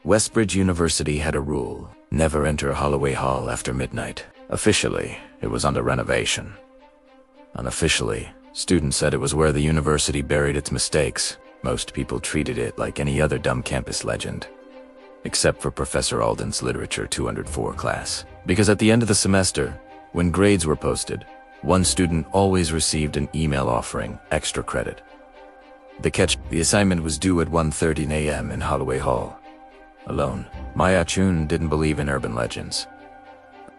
Westbridge University had a rule: never enter Holloway Hall after midnight. Officially, it was under renovation. Unofficially, students said it was where the university buried its mistakes. Most people treated it like any other dumb campus legend. Except for Professor Alden's Literature 204 class. Because at the end of the semester, when grades were posted, one student always received an email offering extra credit. The catch: the assignment was due at 1:30 a.m. in Holloway Hall. Alone, Maya Chun didn't believe in urban legends.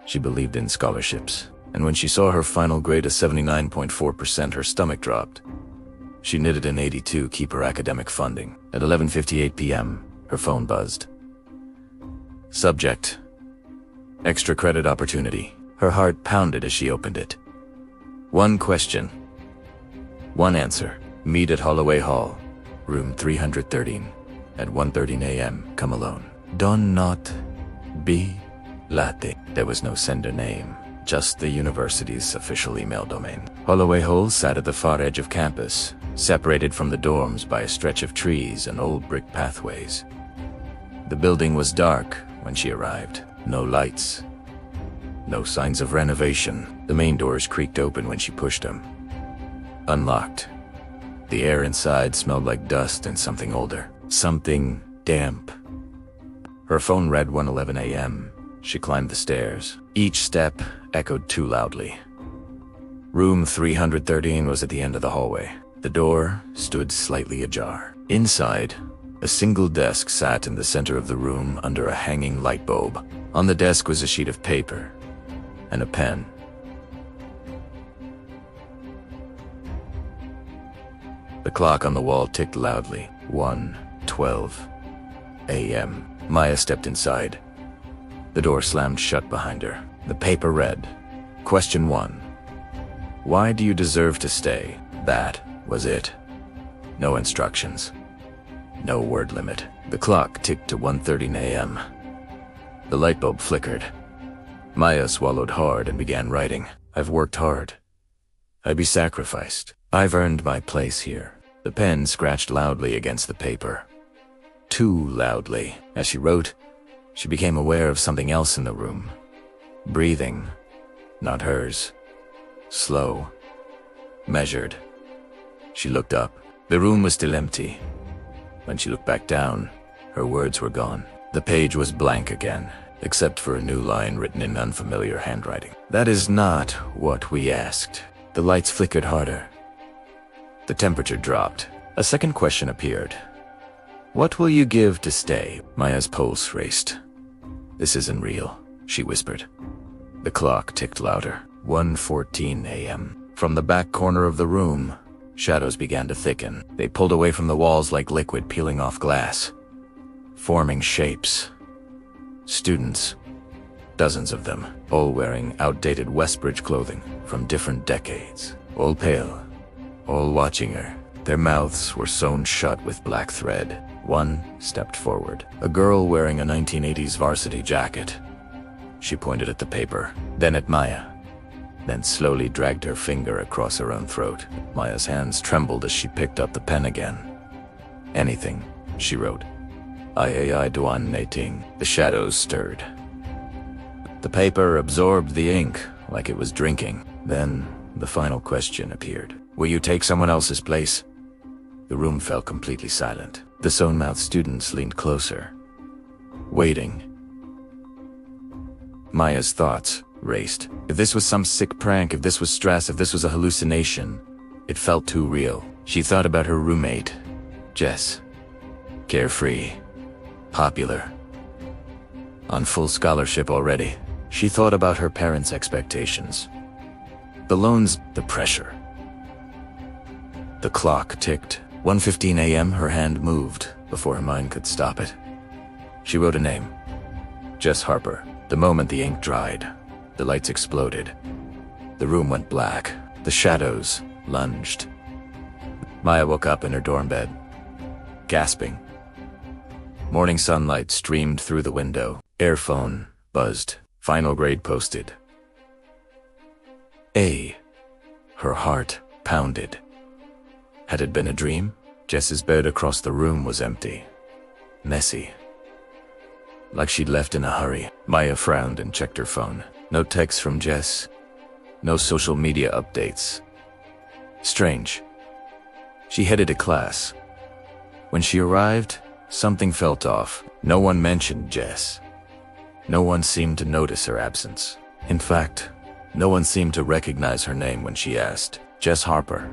She believed in scholarships, and when she saw her final grade of 79.4%, her stomach dropped. She knitted an 82 keep her academic funding. At 11:58 p.m., her phone buzzed. Subject: extra credit opportunity. Her heart pounded as she opened it. One question. One answer. Meet at Holloway Hall, room 313, at 1:13 a.m. Come alone. Don not be latte. There was no sender name, just the university's official email domain. Holloway Hall sat at the far edge of campus, separated from the dorms by a stretch of trees and old brick pathways. The building was dark when she arrived. No lights. No signs of renovation. The main doors creaked open when she pushed them. Unlocked. The air inside smelled like dust and something older. Something damp. Her phone read 1:11 a.m. She climbed the stairs. Each step echoed too loudly. Room 313 was at the end of the hallway. The door stood slightly ajar. Inside, a single desk sat in the center of the room under a hanging light bulb. On the desk was a sheet of paper and a pen. The clock on the wall ticked loudly. 1:12 a.m. Maya stepped inside. The door slammed shut behind her. The paper read, Question 1. Why do you deserve to stay? That was it. No instructions. No word limit. The clock ticked to 1:13 a.m. The light bulb flickered. Maya swallowed hard and began writing. I've worked hard. I'd be sacrificed. I've earned my place here. The pen scratched loudly against the paper. Too loudly. As she wrote, she became aware of something else in the room. Breathing. Not hers. Slow. Measured. She looked up. The room was still empty. When she looked back down, her words were gone. The page was blank again, except for a new line written in unfamiliar handwriting. That is not what we asked. The lights flickered harder. The temperature dropped. A second question appeared. What will you give to stay? Maya's pulse raced. This isn't real, she whispered. The clock ticked louder. 1:14 a.m. From the back corner of the room, shadows began to thicken. They pulled away from the walls like liquid peeling off glass, forming shapes. Students. Dozens of them, all wearing outdated Westbridge clothing from different decades. All pale, all watching her. Their mouths were sewn shut with black thread. One stepped forward. A girl wearing a 1980s varsity jacket. She pointed at the paper, then at Maya, then slowly dragged her finger across her own throat. Maya's hands trembled as she picked up the pen again. Anything, she wrote. I Duan Nating. The shadows stirred. The paper absorbed the ink like it was drinking. Then the final question appeared. Will you take someone else's place? The room fell completely silent. The sewn-mouthed students leaned closer, waiting. Maya's thoughts raced. If this was some sick prank, if this was stress, if this was a hallucination, it felt too real. She thought about her roommate, Jess. Carefree, popular, on full scholarship already. She thought about her parents' expectations. The loans, the pressure. The clock ticked. 1:15 a.m. Her hand moved before her mind could stop it. She wrote a name. Jess Harper. The moment the ink dried, the lights exploded. The room went black. The shadows lunged. Maya woke up in her dorm bed, gasping. Morning sunlight streamed through the window. Airphone buzzed. Final grade posted. Her heart pounded. Had it been a dream? Jess's bed across the room was empty. Messy. like she'd left in a hurry. Maya frowned and checked her phone. No texts from Jess. No social media updates. Strange. She headed to class. When she arrived, something felt off. No one mentioned Jess. No one seemed to notice her absence. In fact, no one seemed to recognize her name when she asked. Jess Harper.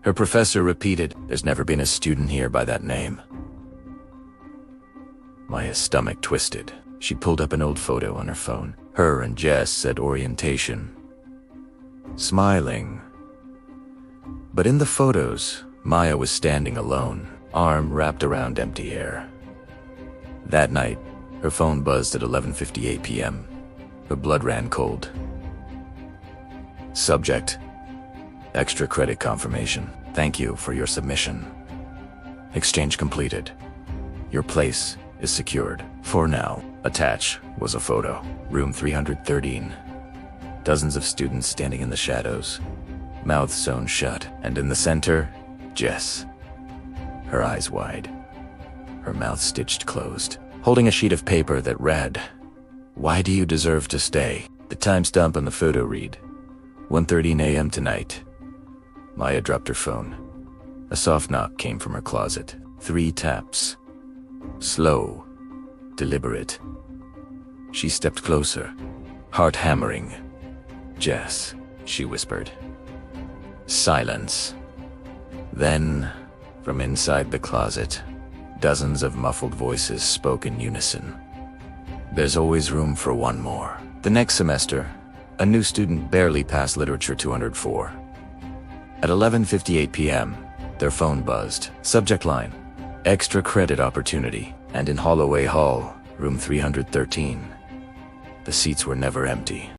Her professor repeated, "There's never been a student here by that name." Maya's stomach twisted. She pulled up an old photo on her phone. Her and Jess at orientation, smiling. But in the photos, Maya was standing alone, arm wrapped around empty air. That night, her phone buzzed at 11:58 p.m. Her blood ran cold. Subject: extra credit confirmation. Thank you for your submission. Exchange completed. Your place is secured. For now. Attached was a photo. Room 313. Dozens of students standing in the shadows, mouths sewn shut, and in the center, Jess. Her eyes wide, her mouth stitched closed, holding a sheet of paper that read, "Why do you deserve to stay?" The timestamp on the photo read, 1:13 a.m. tonight. Maya dropped her phone. A soft knock came from her closet. 3 taps. Slow, deliberate. She stepped closer, heart hammering. "Jess," she whispered. Silence. Then, from inside the closet, dozens of muffled voices spoke in unison. "There's always room for one more." The next semester, a new student barely passed Literature 204. At 11:58 p.m., their phone buzzed. Subject line: extra credit opportunity. And in Holloway Hall, room 313. The seats were never empty.